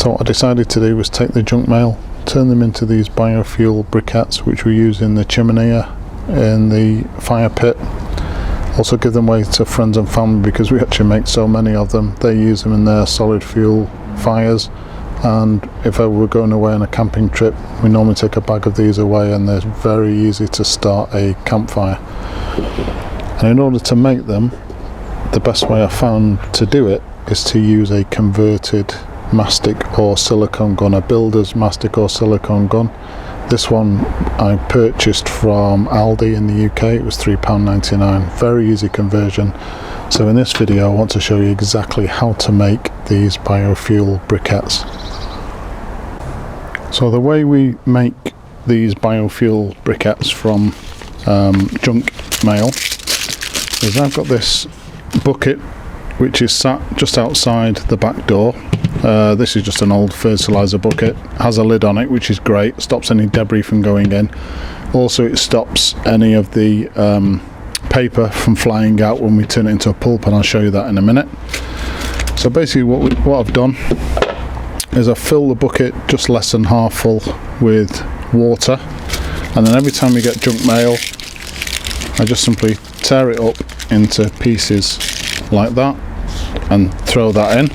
So what I decided to do was take the junk mail, turn them into these biofuel briquettes, which we use in the chimney, in the fire pit. Also give them away to friends and family because we actually make so many of them. They use them in their solid fuel fires, and if I were going away on a camping trip, we normally take a bag of these away, and they're very easy to start a campfire. And in order to make them, the best way I found to do it is to use a converted mastic or silicone gun, a builder's mastic or silicone gun. This one I purchased from Aldi in the UK. It was £3.99. Very easy conversion. So in this video I want to show you exactly how to make these biofuel briquettes. So the way we make these biofuel briquettes from junk mail is I've got this bucket which is sat just outside the back door. This is just an old fertilizer bucket, has a lid on it, which is great, stops any debris from going in. Also it stops any of the paper from flying out when we turn it into a pulp, and I'll show you that in a minute. So basically what I've done is I've filled the bucket just less than half full with water, and then every time we get junk mail I just simply tear it up into pieces like that and throw that in.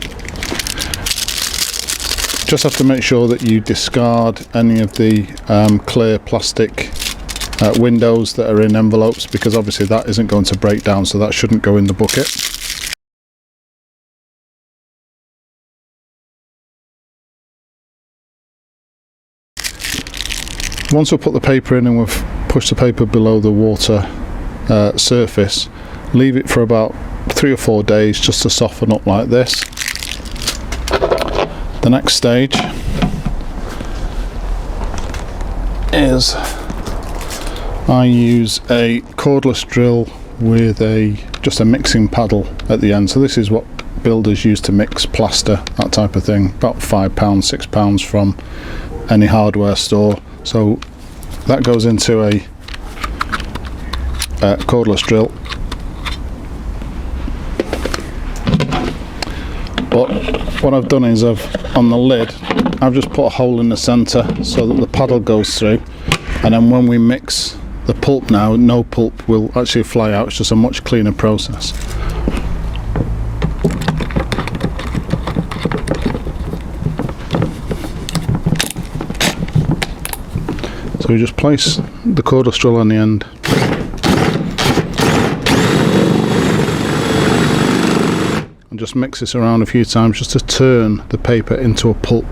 Just have to make sure that you discard any of the clear plastic windows that are in envelopes, because obviously that isn't going to break down, so that shouldn't go in the bucket. Once we put the paper in and we've pushed the paper below the water surface, leave it for about 3 or 4 days just to soften up like this. The next stage is I use a cordless drill with just a mixing paddle at the end. So this is what builders use to mix plaster, that type of thing, about £5, £6 from any hardware store. So that goes into a cordless drill. But what I've done is on the lid I've just put a hole in the centre so that the paddle goes through, and then when we mix the pulp now, no pulp will actually fly out. It's just a much cleaner process. So we just place the cordless drill on the end, and just mix this around a few times just to turn the paper into a pulp.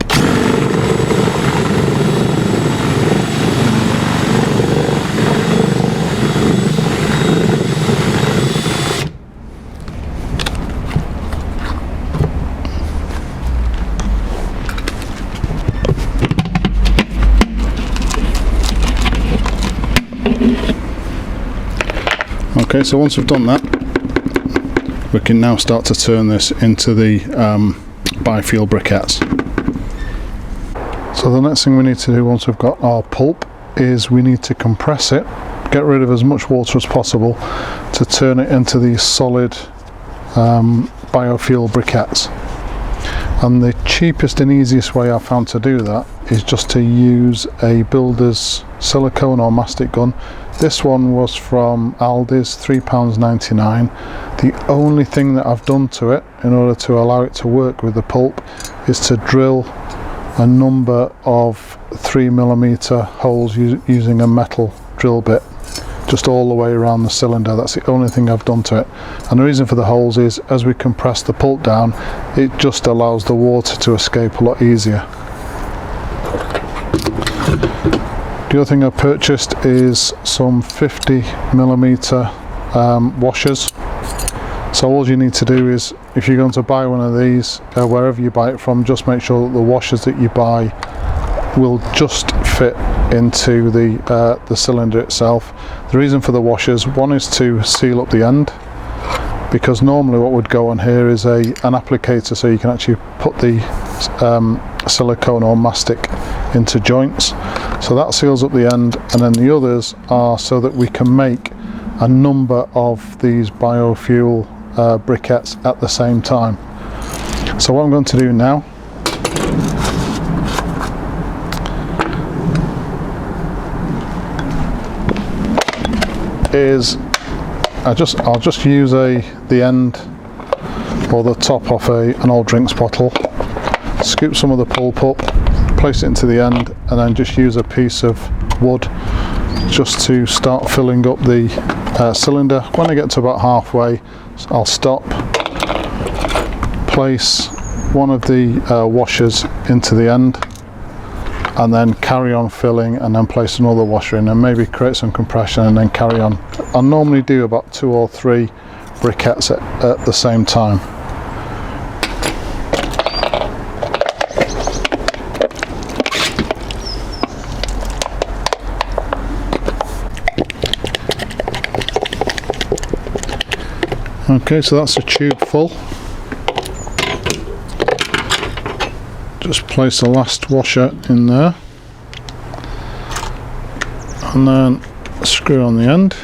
Okay, so once we've done that, we can now start to turn this into the biofuel briquettes. So the next thing we need to do once we've got our pulp is we need to compress it, get rid of as much water as possible to turn it into these solid biofuel briquettes. And the cheapest and easiest way I found to do that is just to use a builder's silicone or mastic gun. This one was from Aldi's, £3.99. The only thing that I've done to it in order to allow it to work with the pulp is to drill a number of 3mm holes using a metal drill bit just all the way around the cylinder. That's the only thing I've done to it, and the reason for the holes is as we compress the pulp down, it just allows the water to escape a lot easier. The other thing I purchased is some 50mm washers. So all you need to do is, if you're going to buy one of these, wherever you buy it from, just make sure that the washers that you buy will just fit into the cylinder itself. The reason for the washers, one is to seal up the end, because normally what would go on here is an applicator, so you can actually put the silicone or mastic into joints. So that seals up the end, and then the others are so that we can make a number of these biofuel briquettes at the same time. So what I'm going to do now is I'll just use the end or the top off an old drinks bottle, scoop some of the pulp up, place it into the end, and then just use a piece of wood just to start filling up the cylinder. When I get to about halfway, I'll stop, place one of the washers into the end, and then carry on filling, and then place another washer in, and maybe create some compression, and then carry on. I normally do about 2 or 3 briquettes at the same time. Okay, so that's a tube full. Just place the last washer in there, and then screw on the end.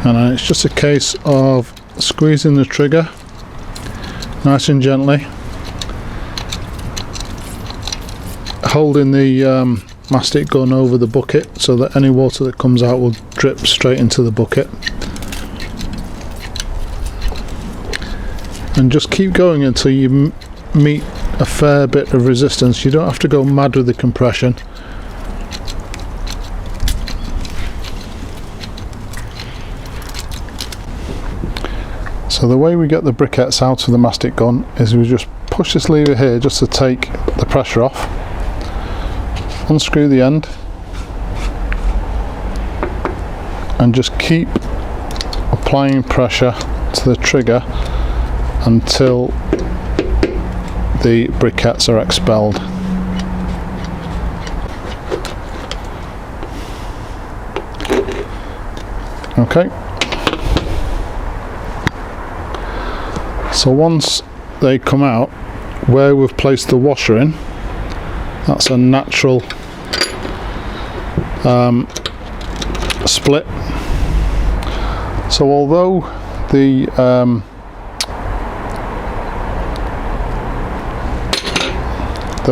And then it's just a case of squeezing the trigger nice and gently, holding the mastic gun over the bucket so that any water that comes out will drip straight into the bucket, and just keep going until you meet a fair bit of resistance. You don't have to go mad with the compression. So the way we get the briquettes out of the mastic gun is we just push this lever here just to take the pressure off, unscrew the end, and just keep applying pressure to the trigger until the briquettes are expelled. Okay, so once they come out, where we've placed the washer in, that's a natural split. So although the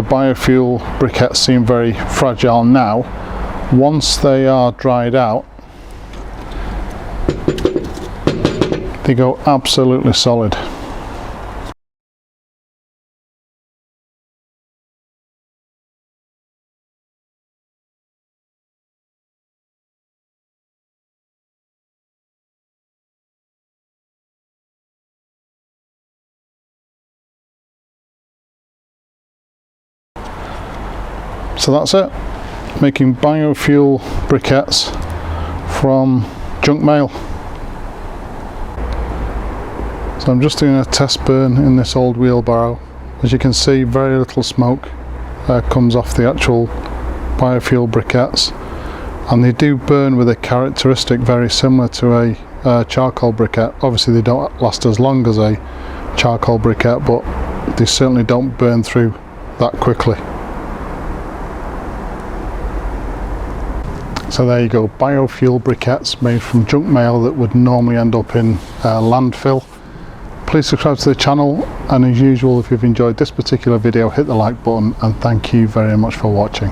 biofuel briquettes seem very fragile now, once they are dried out, they go absolutely solid. So that's it, making biofuel briquettes from junk mail. So I'm just doing a test burn in this old wheelbarrow. As you can see, very little smoke comes off the actual biofuel briquettes, and they do burn with a characteristic very similar to a charcoal briquette. Obviously they don't last as long as a charcoal briquette, but they certainly don't burn through that quickly. So there you go, biofuel briquettes made from junk mail that would normally end up in landfill. Please subscribe to the channel, and as usual, if you've enjoyed this particular video, hit the like button, and thank you very much for watching.